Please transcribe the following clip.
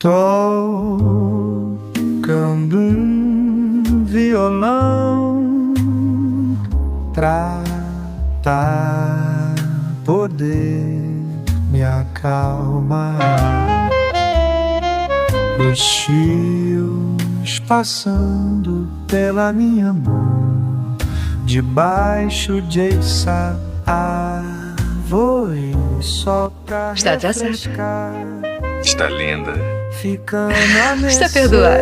tocando um violão pra poder me acalmar. Os fios passando pela minha mão, debaixo de essa árvore, só pra Está já certo. refrescar. Está linda. Ficando a Está perdoado.